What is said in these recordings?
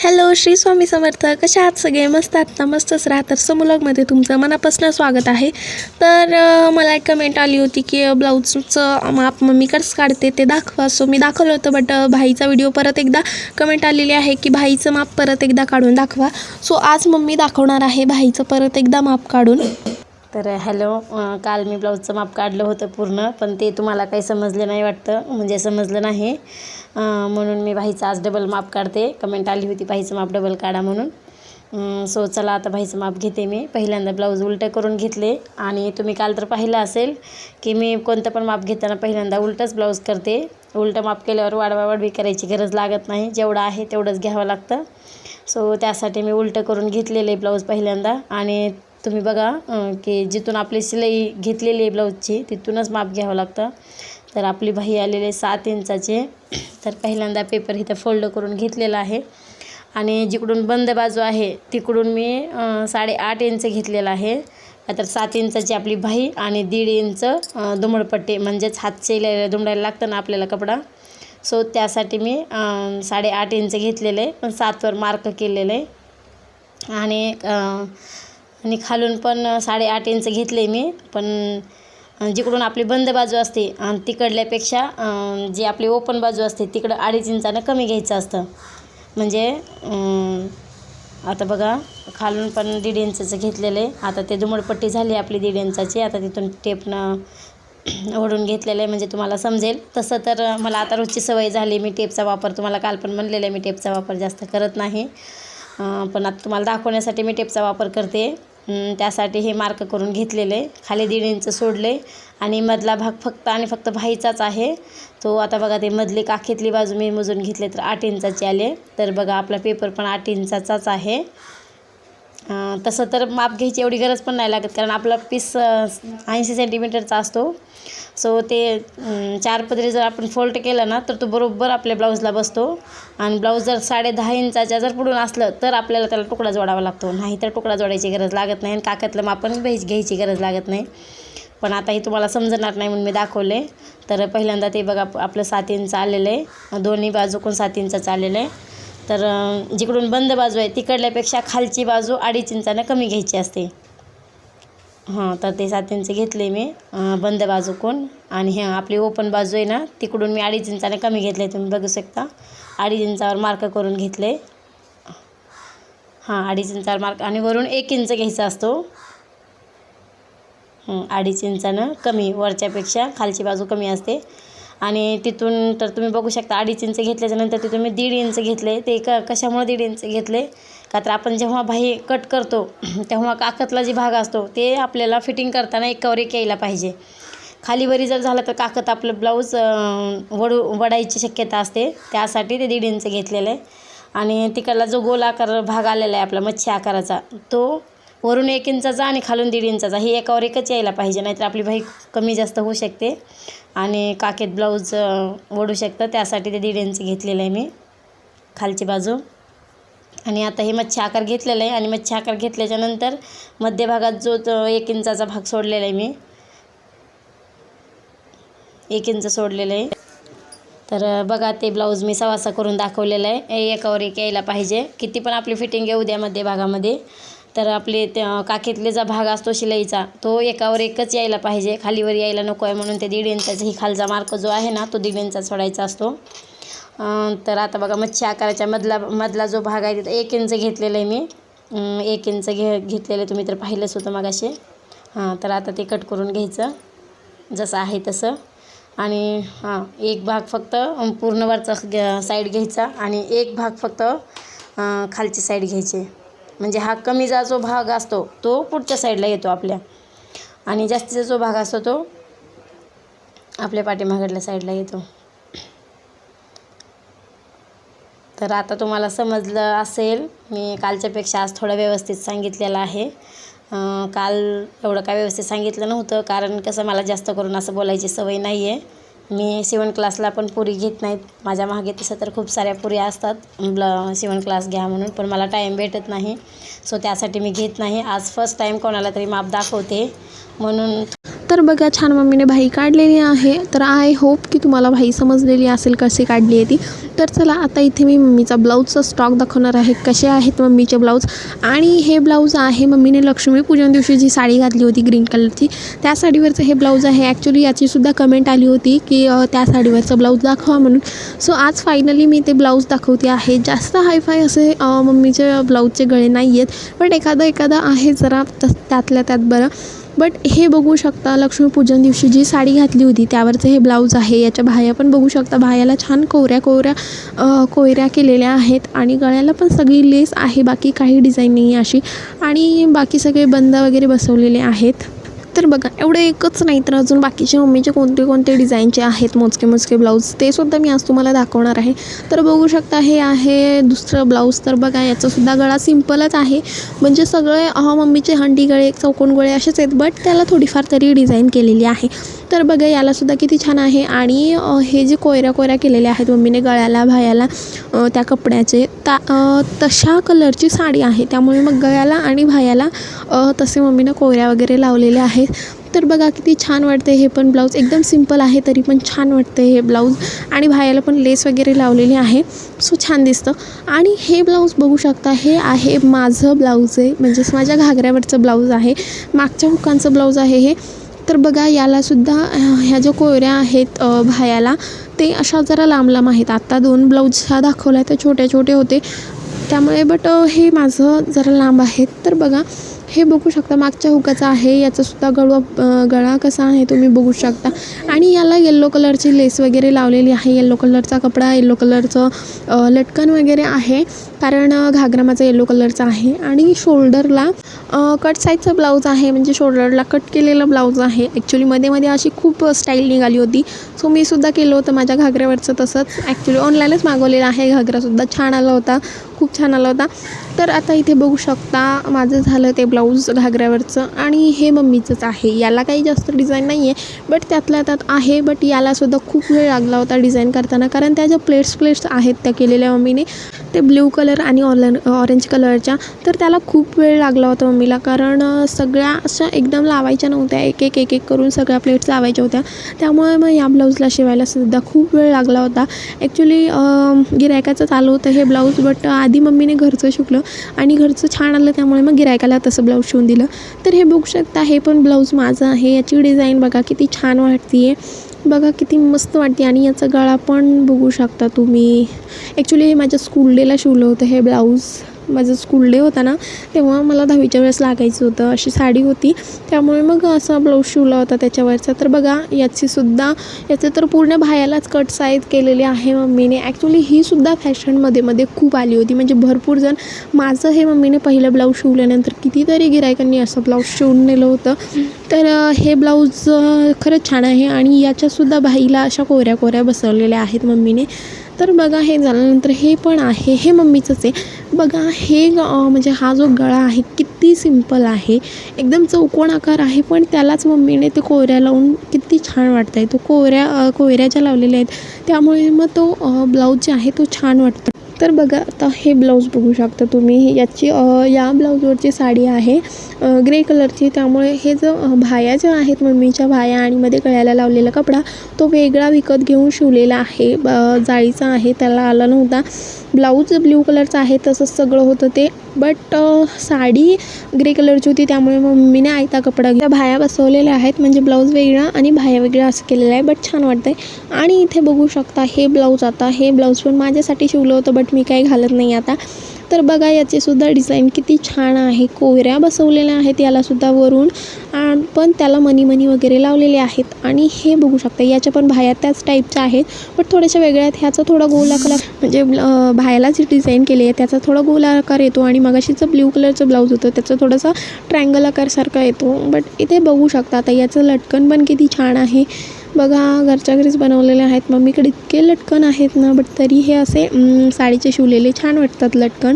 Hello, Shri Swami Samarth. कशा आहात सगळे? मस्त आहात ना? मस्तच राहा. तर समूलॉगमध्ये तुमचं मनापासून स्वागत आहे. तर मला एक कमेंट आली होती की ब्लाऊजचं माप मी कसं काढते ते दाखवा. सो मी दाखवलं होतं, बट भाईचा व्हिडिओ परत एकदा कमेंट आलेली आहे की भाईचं माप परत एकदा काढून दाखवा. सो आज मम्मी दाखवणार आहे भाईचं परत एकदा माप काढून. तर हॅलो, काल मी ब्लाऊजचं माप काढलं होतं पूर्ण, पण ते तुम्हाला काही समजलं नाही वाटतं, म्हणजे समजलं नाही, म्हणून मी भाईचं आज डबल माप काढते. कमेंट आली होती भाईचं माप डबल काढा म्हणून. सो चला आता भाईचं माप घेते. मी पहिल्यांदा ब्लाऊज उलटं करून घेतले आणि तुम्ही काल तर पाहिलं असेल की मी कोणतं पण माप घेताना पहिल्यांदा उलटंच ब्लाऊज करते. उलटं माप केल्यावर वाढवावाढवी करायची गरज लागत नाही, जेवढं आहे तेवढंच घ्यावं लागतं. सो त्यासाठी मी उलटं करून घेतलेलं आहे ब्लाऊज पहिल्यांदा. आणि तुम्ही बघा की जिथून आपली शिलाई घेतलेली आहे ब्लाऊजची तिथूनच माप घ्यावं लागतं. तर आपली बाही आलेली 7 इंचाचे. तर पहिल्यांदा पेपर इथं फोल्ड करून घेतलेला आहे आणि जिकडून बंद बाजू आहे तिकडून मी 8.5 इंच घेतलेला आहे. तर 7 इंचाची आपली बाही आणि 1.5 इंच दुमडपट्टी, म्हणजेच हात शिलायला दुमडायला लागतं ना आपल्याला कपडा. सो त्यासाठी मी 8.5 इंच घेतलेलं आहे, पण 7वर मार्क केलेलं आहे. आणि खालून पण 8.5 इंच घेतले मी. पण जिकडून आपली बंद बाजू असते आणि तिकडल्यापेक्षा जी आपली ओपन बाजू असते तिकडं 2.5 इंचानं कमी घ्यायचं असतं. म्हणजे आता बघा, खालून पण 1.5 इंचचं घेतलेलं आहे. आता ते दुमडपट्टी झाली आपली 1.5 इंचाची. आता तिथून टेपनं ओढून घेतलेलं आहे, म्हणजे तुम्हाला समजेल. तसं तर मला आता रोजची सवय झाली, मी टेपचा वापर, तुम्हाला काल पण म्हणलेलं आहे मी टेपचा वापर जास्त करत नाही, पण आता तुम्हाला दाखवण्यासाठी मी टेपचा वापर करते. त्यासाठी हे मार्क करून घेतलेले. खाली 1.5 इंच सोडले आणि मधला भाग फक्त बाहीचाच आहे तो. आता बघा, ते मधली काखेतली बाजू मी मोजून घेतले तर 8 इंचाची आले. तर बघा, आपला पेपर पण 8 इंचाचाच आहे. तसं तर माप घ्यायची एवढी गरज पण नाही लागत, कारण आपला पीस 80 सेंटीमीटरचा असतो. सो ते 4 पदरी जर आपण फोल्ड केलं ना तर तो बरोबर आपल्या ब्लाऊजला बसतो. आणि ब्लाऊज जर 10.5 इंचाच्या जर पुढून असलं तर आपल्याला त्याला तुकडा जोडावा लागतो, नाही तर तुकडा जोडायची गरज लागत नाही आणि काकातलं माप पण घ्यायची गरज लागत नाही. पण आता हे तुम्हाला समजणार नाही म्हणून मी दाखवले. तर पहिल्यांदा ते बघा, आपलं 7 इंच आलेलं आहे, दोन्ही बाजूकडून 7 इंचाचं आलेलं आहे. तर जिकडून बंद बाजू आहे तिकडल्यापेक्षा खालची बाजू 2.5 इंचानं कमी घ्यायची असते. तर ते 7 इंच घेतले मी बंद बाजूकडून. आणि हे आपली ओपन बाजू आहे ना तिकडून मी 2.5 इंचाने कमी घेतले. तुम्ही बघू शकता, 2.5 इंचावर मार्क करून घेतले. 2.5 इंचावर मार्क, आणि वरून 1 इंच घ्यायचा असतो. 2.5 इंचानं कमी, वरच्यापेक्षा खालची बाजू कमी असते. आणि तिथून तर तुम्ही बघू शकता 2.5 इंच घेतल्याच्यानंतर तिथून मी 1.5 इंच घेतले. ते कशामुळे 1.5 इंच घेतले, का तर आपण जेव्हा बाही कट करतो तेव्हा काकतला जे भाग असतो ते आपल्याला फिटिंग करताना एकावर एक यायला पाहिजे. खालीवरी जर झालं तर काकत आपलं ब्लाऊज वडायची शक्यता असते. त्यासाठी ते 1.5 इंच घेतलेलं आहे. आणि तिकडला जो गोल आकार भाग आलेला आहे आपला मच्छी आकाराचा, तो वरून 1 इंचाचा आणि खालून 1.5 इंचाचा, ही एकावर एकच यायला पाहिजे, नाहीतर आपली बाही कमी जास्त होऊ शकते आणि काकेत ब्लाऊज ओढू शकतं. त्यासाठी ते 1.5 इंच घेतलेलं आहे मी खालची बाजू. आणि आता हे मच्छी आकार घेतलेला आहे. आणि मच्छी आकार घेतल्याच्यानंतर मध्यभागात जो 1 इंचाचा भाग सोडलेला आहे मी, 1 इंच सोडलेलं आहे. तर बघा, ते ब्लाऊज मी सवासा करून दाखवलेलं आहे. एकावर एक यायला पाहिजे, किती पण आपली फिटिंग येऊ द्या मध्यभागामध्ये. तर आपले काखेतले जो भाग असतो शिलाईचा तो एकावर एकच यायला पाहिजे, खालीवर यायला नको आहे, म्हणून ते 1.5 इंचाचा ही खालचा मार्क जो आहे ना तो 1.5 इंचा सोडायचा असतो. तर आता बघा, मच्छी आकाराच्या मधला जो भाग आहे तिथं 1 इंच घेतलेलं आहे मी. 1 इंच घेतलेलं तुम्ही तर पाहिलंच होतं मगाशी. तर आता ते कट करून घ्यायचं जसं आहे तसं. आणि एक भाग फक्त पूर्ण वरचा साईड घ्यायचा आणि एक भाग फक्त खालची साईड घ्यायची, म्हणजे हा कमीचा जो भाग असतो तो पुढच्या साईडला येतो आपल्या, आणि जास्तीचा जो भाग असतो तो आपल्या पाठीमागल्या साईडला येतो. तर आता तुम्हाला समजलं असेल, मी कालच्यापेक्षा आज थोडं व्यवस्थित सांगितलेलं आहे. काल एवढं काय व्यवस्थित सांगितलं नव्हतं, कारण कसं मला जास्त करून असं बोलायची सवय नाही आहे. मी शिवण क्लासला पण पुरी घेत नाहीत. माझ्या मागे तसं तर खूप साऱ्या पुरी असतात शिवण क्लास घ्या म्हणून, पण मला टाईम भेटत नाही. सो त्यासाठी मी घेत नाही. आज फर्स्ट टाईम कोणाला तरी माप दाखवते म्हणून. तर बघा छान मम्मीने बाही काढलेली आहे. तर आय होप की तुम्हाला बाही समजलेली असेल कशी काढली आहे ती. तर चला आता इथे मी मम्मीचा ब्लाऊजचा स्टॉक दाखवणार आहे, कसे आहेत मम्मीचे ब्लाऊज. आणि हे ब्लाऊज आहे मम्मीने लक्ष्मीपूजन दिवशी जी साडी घातली होती ग्रीन कलरची, त्या साडीवरचं हे ब्लाऊज आहे. ॲक्च्युली याचीसुद्धा कमेंट आली होती की त्या साडीवरचं ब्लाऊज दाखवा म्हणून. सो आज फायनली मी ते ब्लाऊज दाखवते आहे. जास्त हायफाय असे मम्मीचे ब्लाऊजचे गळे नाही आहेत, पण एखादा आहे जरा त्यातल्या त्यात बरं. बट हे बघू शकता लक्ष्मीपूजन दिवशी जी साडी घातली होती त्यावरचं हे ब्लाऊज आहे. याच्या बाह्या पण बघू शकता, बाह्याला छान कोयऱ्या केलेल्या आहेत आणि गळ्याला पण सगळी लेस आहे, बाकी काही डिझाईन नाही आहे अशी. आणि बाकी सगळे बंद वगैरे बसवलेले आहेत. तर बघा एवढं एकच नाही तर अजून बाकीचे मम्मीचे कोणते डिझाईनचे आहेत मोजके ब्लाऊज, ते सुद्धा मी आज तुम्हाला दाखवणार आहे. तर बघू शकता हे आहे दुसरं ब्लाऊज. तर बघा याचासुद्धा गळा सिम्पलच आहे, म्हणजे सगळे मम्मीचे हंडी गळे चौकोन गळे असेच आहेत, बट त्याला थोडीफार तरी डिझाईन केलेली आहे. तर बघा यालासुद्धा किती छान आहे. आणि हे जे कोयऱ्या केलेल्या आहेत मम्मीने गळ्याला भायाला त्या कपड्याचे तशा कलरची साडी आहे, त्यामुळे मग गळ्याला आणि भायाला तसे मम्मीनं कोयऱ्या वगैरे लावलेल्या आहेत. तर बघा किती छान वाटते हे पण ब्लाऊज, एकदम सिंपल आहे तरी पण छान वाटते हे ब्लाऊज. आणि भायाला पण लेस वगैरे लावलेली आहे, सो छान दिसतं. आणि हे ब्लाऊज बघू शकता, हे आहे माझं ब्लाऊज आहे, म्हणजेच माझ्या घागऱ्यावरचं ब्लाऊज आहे, मागच्या हुकांचं ब्लाऊज आहे हे. तर बघा यालासुद्धा ह्या ज्या कोयऱ्या आहेत भायाला ते अशा जरा लांब आहेत. आत्ता 2 ब्लाऊज ह्या दाखवल्या त्या छोटे होते त्यामुळे, बट हे माझं जरा लांब आहेत. तर बघा हे बघू शकता मागच्या हुकाचा आहे, याचासुद्धा गळा कसा आहे तुम्ही बघू शकता. आणि याला येल्लो कलरची लेस वगैरे लावलेली आहे, येल्लो कलरचा कपडा, येल्लो कलरचं लटकन वगैरे आहे, कारण घागरा माझा येल्लो कलरचा आहे. आणि शोल्डरला कट साईजचा ब्लाऊज आहे, म्हणजे शोल्डरला कट केलेला ब्लाऊज आहे. ॲक्च्युली मध्ये अशी खूप स्टाईल निघाली होती, सो मी सुद्धा केलं होतं माझ्या घागऱ्यावरचं तसंच. ॲक्च्युली ऑनलाईनच मागवलेला आहे, घागरासुद्धा छान आला होता, खूप छान आला होता. तर आता इथे बघू शकता माझं झालं ते ब्लाऊज घागऱ्यावरचं. आणि हे मम्मीचंच आहे, याला काही जास्त डिझाईन नाही आहे, बट त्यातल्या त्यात आहे. बट यालासुद्धा खूप वेळ लागला होता डिझाईन करताना, कारण त्या ज्या प्लेट्स आहेत त्या केलेल्या मम्मीने, ते ब्ल्यू कलर आणि ऑरेंज कलरच्या. तर त्याला खूप वेळ लागला होता मम्मीला, कारण सगळ्या अशा एकदम लावायच्या नव्हत्या, एक करून सगळ्या प्लेट्स लावायच्या होत्या, त्यामुळे मग या ब्लाऊजला शिवायला सुद्धा खूप वेळ लागला होता. ॲक्च्युली गिऱ्हाईकाचं चालू होतं हे ब्लाऊज, बट आधी मम्मीने घरचं शिकलं आणि घरचं छान आलं, त्यामुळे मग गिऱ्हाईकाला तसं ब्लाऊज शिवून दिलं. तर हे बघू शकता हे पण ब्लाऊज माझं आहे. याची डिझाईन बघा किती छान वाटते आहे, बघा किती मस्त वाटते. आणि याचा गळा पण बघू शकता तुम्ही. ॲक्च्युली हे माझ्या स्कूल डेला शिवलं होतं हे ब्लाऊज. माझं स्कूल डे होता ना, तेव्हा मला 10वीच्या वेळेस लागायचं होतं, अशी साडी होती, त्यामुळे मग असा ब्लाऊज शिवला होता त्याच्यावरचा. तर बघा याचं तर पूर्ण बाह्यालाच कट साईज केलेली आहे मम्मीने. ॲक्च्युली ही सुद्धा फॅशनमध्ये खूप आली होती, म्हणजे भरपूर जण. माझं हे मम्मीने पहिलं ब्लाऊज शिवल्यानंतर कितीतरी गिऱ्हाईकांनी असं ब्लाऊज शिवून नेलं होतं. तर हे ब्लाऊज खरंच छान आहे. आणि याच्यासुद्धा बाईला अशा कोऱ्या बसवलेल्या आहेत मम्मीने. तर बघा हे झाल्यानंतर हे पण आहे, हे मम्मीचंच आहे. बघा हे म्हणजे हा जो गळा आहे किती सिंपल आहे, एकदम चौकोन आकार आहे, पण त्यालाच मम्मीने ते कोयऱ्या लावून किती छान वाटतं आहे. तो कोयऱ्या ज्या लावलेल्या आहेत त्यामुळे मग तो ब्लाऊज जे आहे तो छान वाटतो. तर बघा आता हे ब्लाऊज बघू शकता तुम्ही. या ब्लाऊजवरची साडी आहे ग्रे कलरची, त्यामुळे हे जो भाया ज्या आहेत मम्मीच्या भाया आणि मध्ये गळ्याला लावलेला कपडा तो वेगळा विकत घेऊन शिवलेला आहे, जाळीचा आहे, त्याला आला नव्हता. ब्लाऊज ब्ल्यू कलरचा आहे, तसंच सगळं होतं ते, बट साडी ग्रे कलरची होती, त्यामुळे मम्मीने आयता कपडा त्या भाया बसवलेल्या आहेत, म्हणजे ब्लाऊज वेगळा आणि भाया वेगळा असं केलेलं आहे, बट छान वाटतं आहे. आणि इथे बघू शकता हे ब्लाऊज, आता हे ब्लाऊज पण माझ्यासाठी शिवलं होतं, बट मी काही घालत नाही आता. तर बघा याचीसुद्धा डिझाईन किती छान आहे, कोयऱ्या बसवलेल्या आहेत यालासुद्धा वरून, पण त्याला मणी वगैरे लावलेले आहेत. आणि हे बघू शकता याच्या पण बाह्या त्याच टाईपच्या आहेत, पण थोड्याशा वेगळ्या आहेत. ह्याचा थोडा गोल आकार, म्हणजे बाह्याला जी डिझाईन केली आहे त्याचा थोडा गोल आकार येतो, आणि मगाशीचं ब्ल्यू कलरचं ब्लाऊज होतं त्याचा थोडासा ट्रायंगल आकारसारखा येतो. बट इथे बघू शकता आता याचं लटकन पण किती छान आहे. बघा घरच्या घरीच बनवलेले आहेत, मम्मीकडे इतके लटकन आहेत ना, बट तरी हे असे साडीचे शिवलेले छान वाटतात लटकन.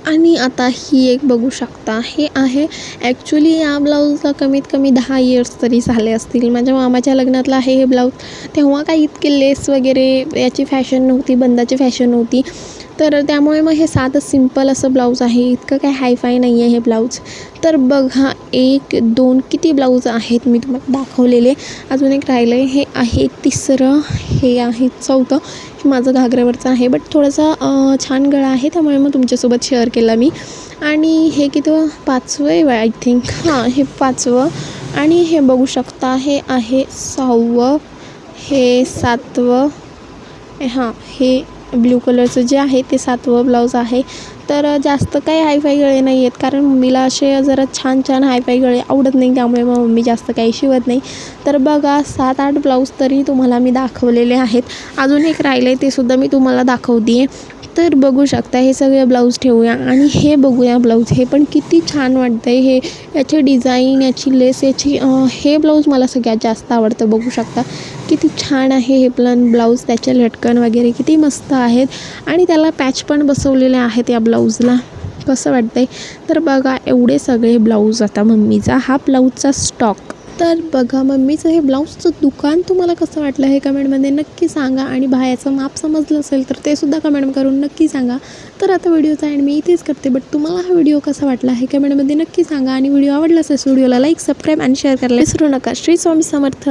आणि आता ही एक बघू शकता, हे आहे ॲक्च्युली या ब्लाऊजला कमीत कमी 10 इयर्स तरी झाले असतील. माझ्या मामाच्या लग्नातला आहे हे ब्लाऊज. तेव्हा काही इतके लेस वगैरे याची फॅशन नव्हती, बंदाची फॅशन नव्हती. तर त्यामुळे मग हे साधं सिंपल असं ब्लाऊज आहे, इतकं काय हायफाय नाही आहे हे ब्लाऊज. तर बघा 1 2 किती ब्लाऊज आहेत मी तुम्हाला दाखवलेले. अजून एक राहिलं आहे, हे आहे तिसरं, हे आहे चौथं. हे माझं घागऱ्यावरचं आहे, बट थोडंसं छान गळा आहे त्यामुळे मग तुमच्यासोबत शेअर केला मी. आणि हे किती 5वं आहे आय थिंक, हां हे 5वं. आणि हे बघू शकता हे आहे 6वं, हे 7वं, हां हे ब्ल्यू कलरचं जे आहे ते 7वं ब्लाऊज आहे. तर जास्त काही हायफाय गळे नाही आहेत, कारण मम्मीला असे जरा छान छान हायफाय गळे आवडत नाही, त्यामुळे मग मम्मी जास्त काही शिवत नाही. तर बघा 7-8 ब्लाऊज तरी तुम्हाला मी दाखवलेले आहेत. अजून एक राहिलं आहे ते सुद्धा मी तुम्हाला दाखवते आहे. तर बघू शकता हे सगळे ब्लाऊज ठेवूया आणि हे बघूया ब्लाऊज. हे पण किती छान वाटतं आहे. हे याची डिझाईन, याची लेस, याची हे ब्लाऊज मला सगळ्यात जास्त आवडतं. बघू शकता किती छान आहे हे प्लन ब्लाऊज. त्याचे लटकन वगैरे किती मस्त आहेत आणि त्याला पॅच पण बसवलेले आहेत या ब्लाऊजला. कसं वाटतं आहे. तर बघा एवढे सगळे ब्लाऊज आता मम्मीचा हा ब्लाऊजचा स्टॉक. तर बघा मम्मीचं हे ब्लाऊजचं दुकान तुम्हाला कसं वाटलं हे कमेंटमध्ये नक्की सांगा. आणि बाह्याचं माप समजलं असेल तर ते सुद्धा कमेंट करून नक्की सांगा. तर आता व्हिडिओचा एंड मी इथेच करते, बट तुम्हाला हा व्हिडिओ कसा वाटला हे कमेंटमध्ये नक्की सांगा. आणि व्हिडिओ आवडला असेल व्हिडिओला लाईक, सबस्क्राईब आणि शेअर करायला विसरू नका. श्री स्वामी समर्थ.